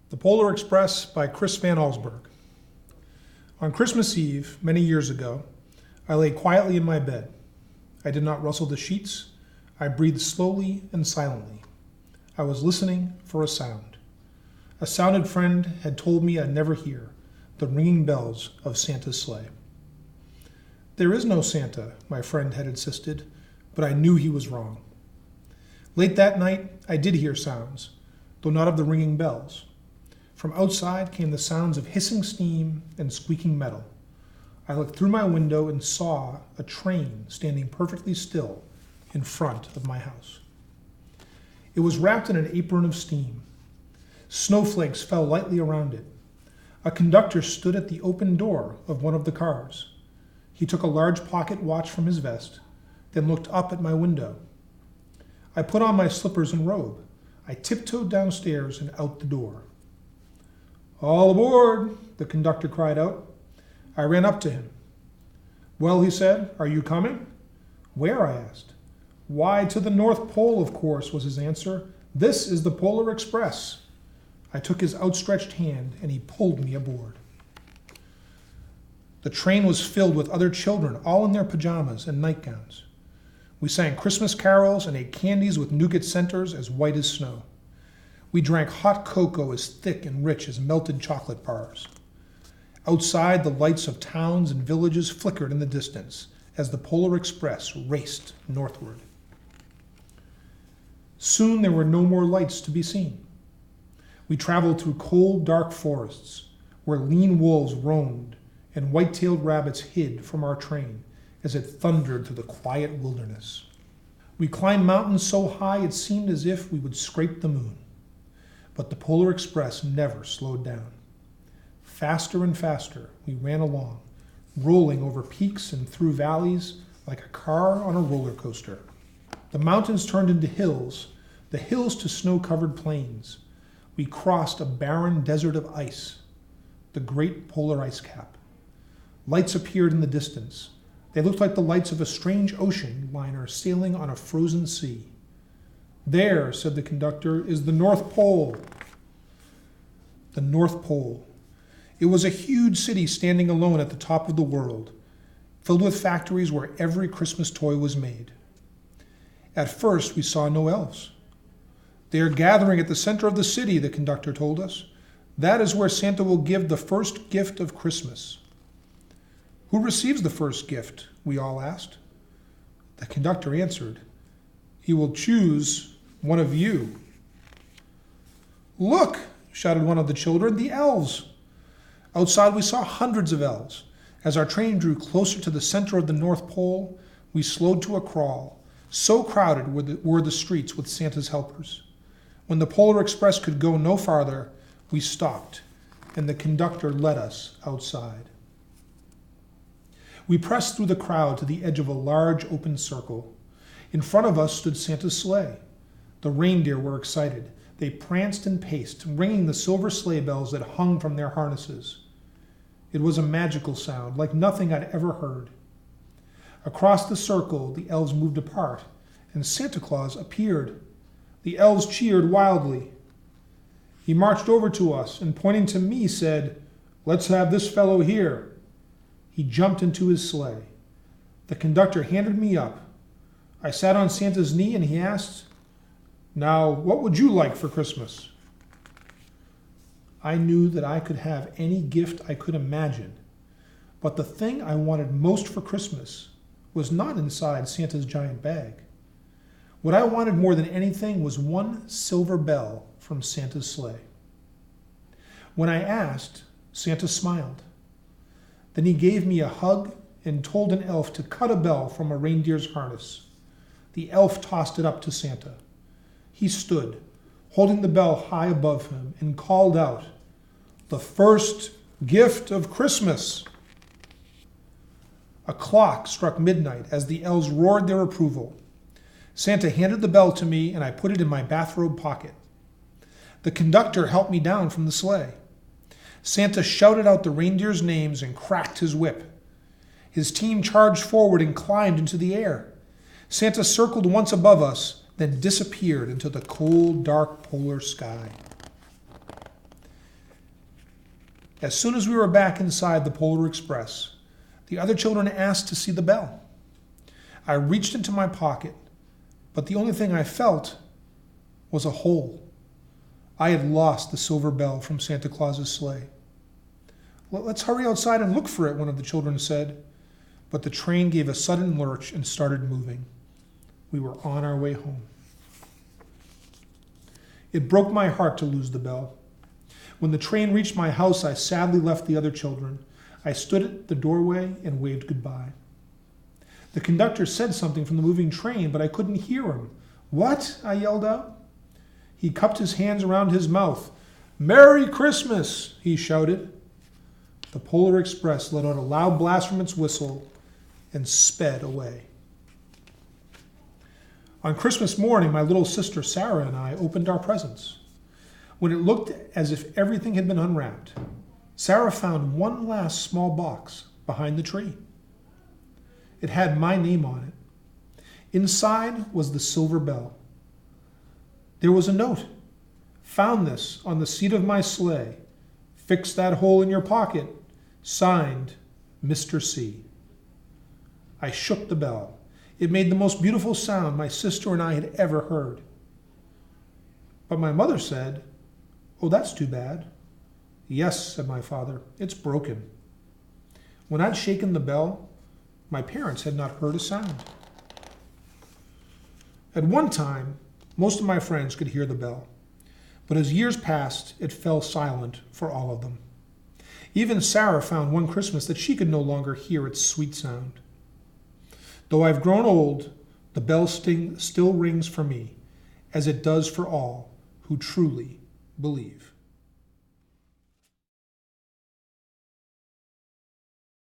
The Polar Express by Chris Van Allsburg. On Christmas Eve, many years ago, I lay quietly in my bed. I did not rustle the sheets. I breathed slowly and silently. I was listening for a sound. A sound a friend had told me I'd never hear, the ringing bells of Santa's sleigh. There is no Santa, my friend had insisted, but I knew he was wrong. Late that night, I did hear sounds, though not of the ringing bells. From outside came the sounds of hissing steam and squeaking metal. I looked through my window and saw a train standing perfectly still in front of my house. It was wrapped in an apron of steam. Snowflakes fell lightly around it. A conductor stood at the open door of one of the cars. He took a large pocket watch from his vest, then looked up at my window. I put on my slippers and robe. I tiptoed downstairs and out the door. "All aboard," the conductor cried out. I ran up to him. "Well," he said, "are you coming?" "Where?" I asked. "Why, to the North Pole, of course," was his answer. "This is the Polar Express." I took his outstretched hand and he pulled me aboard. The train was filled with other children, all in their pajamas and nightgowns. We sang Christmas carols and ate candies with nougat centers as white as snow. We drank hot cocoa as thick and rich as melted chocolate bars. Outside, the lights of towns and villages flickered in the distance as the Polar Express raced northward. Soon there were no more lights to be seen. We traveled through cold, dark forests where lean wolves roamed and white-tailed rabbits hid from our train as it thundered through the quiet wilderness. We climbed mountains so high it seemed as if we would scrape the moon. But the Polar Express never slowed down. Faster and faster we ran along, rolling over peaks and through valleys like a car on a roller coaster. The mountains turned into hills, the hills to snow-covered plains. We crossed a barren desert of ice, the great polar ice cap. Lights appeared in the distance. They looked like the lights of a strange ocean liner sailing on a frozen sea. "There," said the conductor, "is the North Pole." The North Pole. It was a huge city standing alone at the top of the world, filled with factories where every Christmas toy was made. At first, we saw no elves. "They are gathering at the center of the city," the conductor told us. "That is where Santa will give the first gift of Christmas." "Who receives the first gift?" we all asked. The conductor answered, "He will choose one of you." "Look!" shouted one of the children, "the elves!" Outside we saw hundreds of elves. As our train drew closer to the center of the North Pole, we slowed to a crawl. So crowded were the streets with Santa's helpers. When the Polar Express could go no farther, we stopped, and the conductor led us outside. We pressed through the crowd to the edge of a large open circle. In front of us stood Santa's sleigh. The reindeer were excited. They pranced and paced, ringing the silver sleigh bells that hung from their harnesses. It was a magical sound, like nothing I'd ever heard. Across the circle, the elves moved apart, and Santa Claus appeared. The elves cheered wildly. He marched over to us and, pointing to me, said, "Let's have this fellow here." He jumped into his sleigh. The conductor handed me up. I sat on Santa's knee and he asked, "Now, what would you like for Christmas?" I knew that I could have any gift I could imagine, but the thing I wanted most for Christmas was not inside Santa's giant bag. What I wanted more than anything was one silver bell from Santa's sleigh. When I asked, Santa smiled. Then he gave me a hug and told an elf to cut a bell from a reindeer's harness. The elf tossed it up to Santa. He stood, holding the bell high above him, and called out, "The first gift of Christmas." A clock struck midnight as the elves roared their approval. Santa handed the bell to me, and I put it in my bathrobe pocket. The conductor helped me down from the sleigh. Santa shouted out the reindeers' names and cracked his whip. His team charged forward and climbed into the air. Santa circled once above us, then disappeared into the cold, dark polar sky. As soon as we were back inside the Polar Express, the other children asked to see the bell. I reached into my pocket, but the only thing I felt was a hole. I had lost the silver bell from Santa Claus's sleigh. "Well, let's hurry outside and look for it," one of the children said. But the train gave a sudden lurch and started moving. We were on our way home. It broke my heart to lose the bell. When the train reached my house, I sadly left the other children. I stood at the doorway and waved goodbye. The conductor said something from the moving train, but I couldn't hear him. "What?" I yelled out. He cupped his hands around his mouth. "Merry Christmas!" he shouted. The Polar Express let out a loud blast from its whistle and sped away. On Christmas morning, my little sister Sarah and I opened our presents. When it looked as if everything had been unwrapped, Sarah found one last small box behind the tree. It had my name on it. Inside was the silver bell. There was a note. "Found this on the seat of my sleigh. Fix that hole in your pocket. Signed, Mr. C." I shook the bell. It made the most beautiful sound my sister and I had ever heard. But my mother said, "Oh, that's too bad." "Yes," said my father, "it's broken." When I'd shaken the bell, my parents had not heard a sound. At one time, most of my friends could hear the bell, but as years passed, it fell silent for all of them. Even Sarah found one Christmas that she could no longer hear its sweet sound. Though I've grown old, the bell still rings for me, as it does for all who truly believe.